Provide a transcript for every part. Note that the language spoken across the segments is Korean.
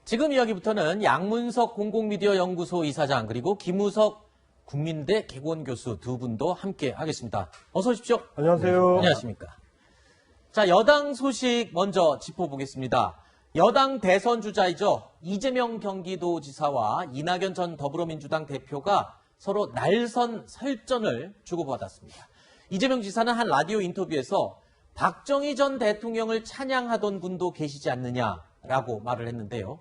지금 이야기부터는 양문석 공공미디어 연구소 이사장 그리고 김우석 국민대 개공교수 두 분도 함께 하겠습니다. 어서 오십시오. 안녕하세요. 안녕하십니까. 자, 여당 소식 먼저 짚어보겠습니다. 여당 대선 주자이죠. 이재명 경기도지사와 이낙연 전 더불어민주당 대표가 서로 날선 설전을 주고받았습니다. 이재명 지사는 한 라디오 인터뷰에서 박정희 전 대통령을 찬양하던 분도 계시지 않느냐라고 말을 했는데요.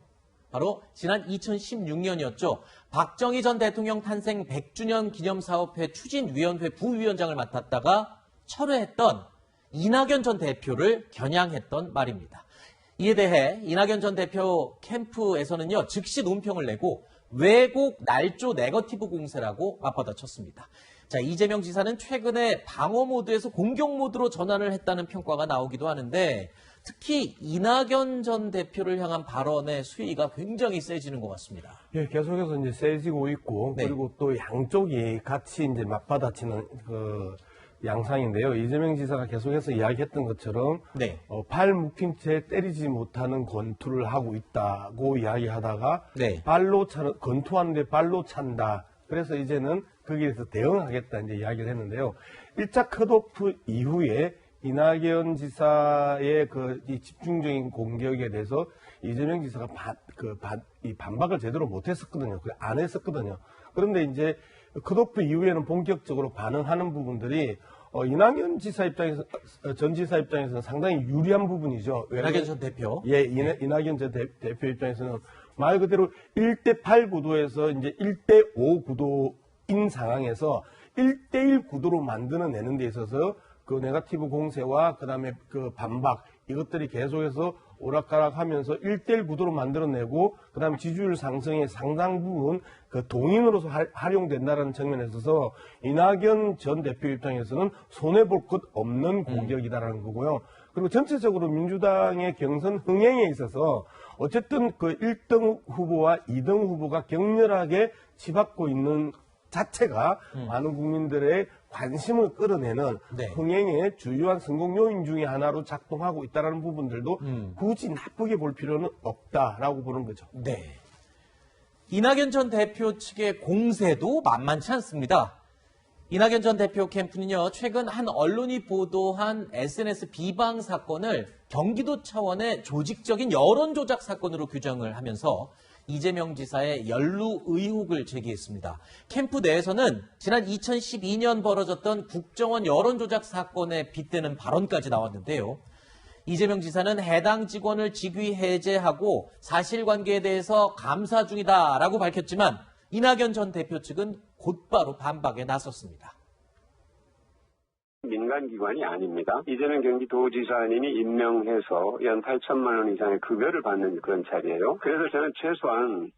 바로 지난 2016년이었죠. 박정희 전 대통령 탄생 100주년 기념사업회 추진위원회 부위원장을 맡았다가 철회했던 이낙연 전 대표를 겨냥했던 말입니다. 이에 대해 이낙연 전 대표 캠프에서는요, 즉시 논평을 내고 왜곡 날조 네거티브 공세라고 맞받아쳤습니다. 자, 이재명 지사는 최근에 방어 모드에서 공격 모드로 전환을 했다는 평가가 나오기도 하는데 특히 이낙연 전 대표를 향한 발언의 수위가 굉장히 세지는 것 같습니다. 예, 계속해서 이제 세지고 있고, 네. 그리고 또 양쪽이 같이 이제 맞받아치는 그 양상인데요. 이재명 지사가 계속해서 이야기했던 것처럼, 네. 발 묶인 채 때리지 못하는 권투를 하고 있다고 이야기하다가, 네. 권투하는데 발로 찬다. 그래서 이제는 거기에 대해서 대응하겠다 이제 이야기를 했는데요. 1차 컷오프 이후에 이낙연 지사의 이 집중적인 공격에 대해서 이재명 지사가 이 반박을 제대로 못했었거든요. 안 했었거든요. 그런데 이제 컷오프 이후에는 본격적으로 반응하는 부분들이 이낙연 지사 입장에서 전 지사 입장에서는 상당히 유리한 부분이죠. 이낙연 전 대표. 예, 이낙연 전 대표 입장에서는 말 그대로 1대8 구도에서 이제 1대5 구도인 상황에서 1대1 구도로 만들어내는 데 있어서 그 네거티브 공세와 그다음에 그 반박 이것들이 계속해서 오락가락하면서 1대1 구도로 만들어내고 그다음에 지지율 상승의 상당 부분 그 동인으로서 활용된다는 측면에 있어서 이낙연 전 대표 입장에서는 손해볼 것 없는 공격이다라는 거고요. 그리고 전체적으로 민주당의 경선 흥행에 있어서 어쨌든 그 1등 후보와 2등 후보가 격렬하게 치받고 있는 자체가 많은 국민들의 관심을 끌어내는 네. 흥행의 주요한 성공 요인 중에 하나로 작동하고 있다는 부분들도 굳이 나쁘게 볼 필요는 없다라고 보는 거죠. 네. 이낙연 전 대표 측의 공세도 만만치 않습니다. 이낙연 전 대표 캠프는요, 최근 한 언론이 보도한 SNS 비방 사건을 경기도 차원의 조직적인 여론 조작 사건으로 규정을 하면서 이재명 지사의 연루 의혹을 제기했습니다. 캠프 내에서는 지난 2012년 벌어졌던 국정원 여론 조작 사건에 빗대는 발언까지 나왔는데요. 이재명 지사는 해당 직원을 직위 해제하고 사실관계에 대해서 감사 중이다라고 밝혔지만 이낙연 전 대표 측은 곧바로 반박에 나섰습니다. 민간기관이 아닙니다. 이재명 경기도지사님이 임명해서 연 8천만 원 이상의 급여를 받는 그런 자리예요. 그래서 저는 최소한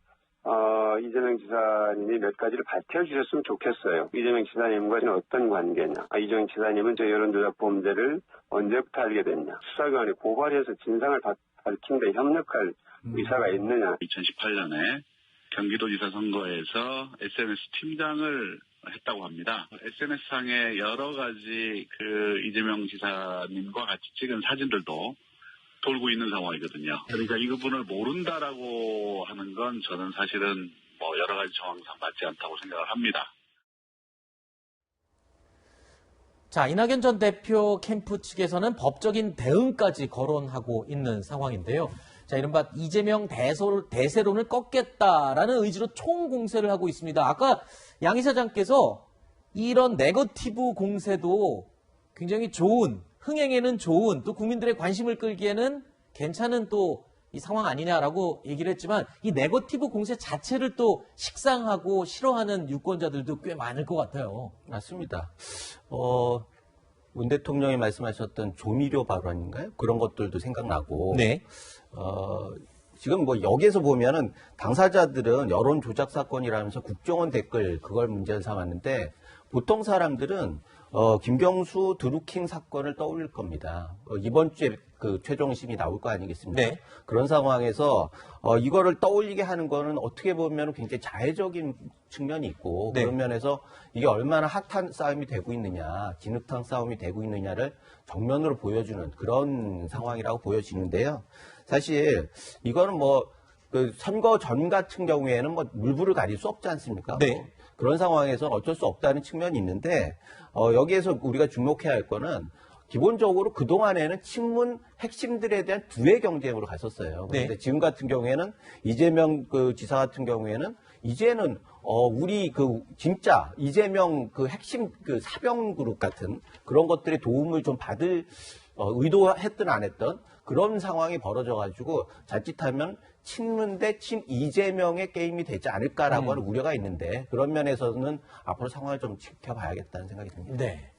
이재명 지사님이 몇 가지를 밝혀주셨으면 좋겠어요. 이재명 지사님과는 어떤 관계냐. 이재명 지사님은 저 여론조작 범죄를 언제부터 알게 됐냐. 수사기관이 고발해서 진상을 밝힌 데 협력할 의사가 있느냐. 2018년에 경기도지사 선거에서 SNS 팀장을 했다고 합니다. SNS상에 여러 가지 그 이재명 지사님과 같이 찍은 사진들도 돌고 있는 상황이거든요. 그러니까 이 부분을 모른다라고 하는 건 저는 사실은 여러 가지 정황상 맞지 않다고 생각을 합니다. 자, 이낙연 전 대표 캠프 측에서는 법적인 대응까지 거론하고 있는 상황인데요. 자, 이른바 이재명 대세론을 꺾겠다라는 의지로 총공세를 하고 있습니다. 아까 양 이사장께서 이런 네거티브 공세도 굉장히 좋은, 흥행에는 좋은, 또 국민들의 관심을 끌기에는 괜찮은 또 이 상황 아니냐라고 얘기를 했지만 이 네거티브 공세 자체를 또 식상하고 싫어하는 유권자들도 꽤 많을 것 같아요. 맞습니다. 문 대통령이 말씀하셨던 조미료 발언인가요? 그런 것들도 생각나고. 네. 지금 여기에서 보면은 당사자들은 여론 조작 사건이라면서 국정원 댓글 그걸 문제를 삼았는데 보통 사람들은 김경수 드루킹 사건을 떠올릴 겁니다. 이번 주에 그 최종심이 나올 거 아니겠습니까? 네. 그런 상황에서 이거를 떠올리게 하는 거는 어떻게 보면 굉장히 자해적인 측면이 있고 네. 그런 면에서 이게 얼마나 핫한 싸움이 되고 있느냐, 진흙탕 싸움이 되고 있느냐를 정면으로 보여주는 그런 상황이라고 보여지는데요. 사실 이거는 그 선거 전 같은 경우에는 뭐 물불을 가릴 수 없지 않습니까? 네. 뭐 그런 상황에서 어쩔 수 없다는 측면이 있는데 여기에서 우리가 주목해야 할 거는 기본적으로 그동안에는 친문 핵심들에 대한 두의 경쟁으로 갔었어요. 네. 그런데 지금 같은 경우에는 이재명 그 지사 같은 경우에는 이제는 우리 그 진짜 이재명 그 핵심 그 사병 그룹 같은 그런 것들의 도움을 좀 받을 의도했든 안 했던 그런 상황이 벌어져가지고 자칫하면 친문 대 친 이재명의 게임이 되지 않을까라고 하는 우려가 있는데 그런 면에서는 앞으로 상황을 좀 지켜봐야겠다는 생각이 듭니다. 네.